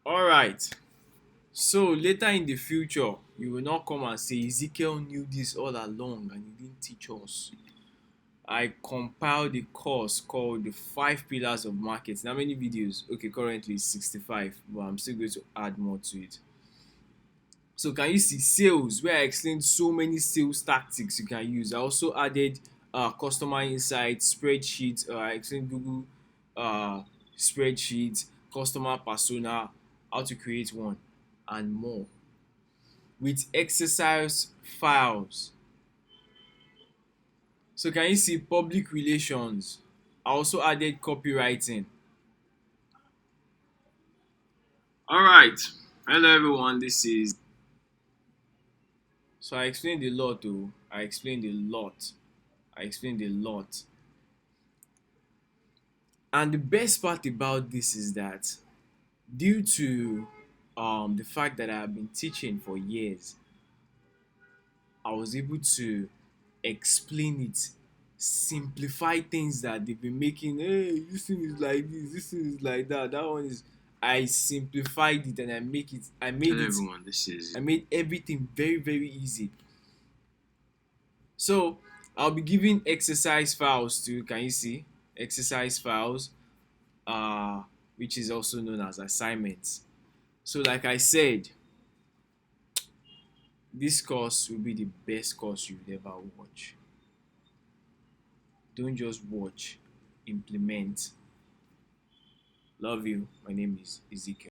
All right. So later in the future, you will not come and say Ezekiel knew this all along and he didn't teach us. I compiled a course called the Five Pillars of Marketing. How many videos? Okay, currently it's 65, but I'm still going to add more to it. So can you see sales where I explained so many sales tactics you can use. I also added customer insights, spreadsheets. I explained Google uh, spreadsheets, customer persona, how to create one, and more with exercise files. So can you see public relations? I also added copywriting. All right. Hello everyone. This is. So I explained a lot. Oh, I explained a lot. I explained a lot. And the best part about this is that due to the fact that I have been teaching for years, I was able to explain it, simplify things that they've been making. Hey, this thing is like this thing is like that. That one is. I simplified it and I make it. I made Hello it. everyone, this is I made everything very very easy. So I'll be giving exercise files to. Can you see exercise files? Uh, which is also known as assignments. So, like I said, this course will be the best course you'll ever watch. Don't just watch, implement. Love you. My name is Ezekiel.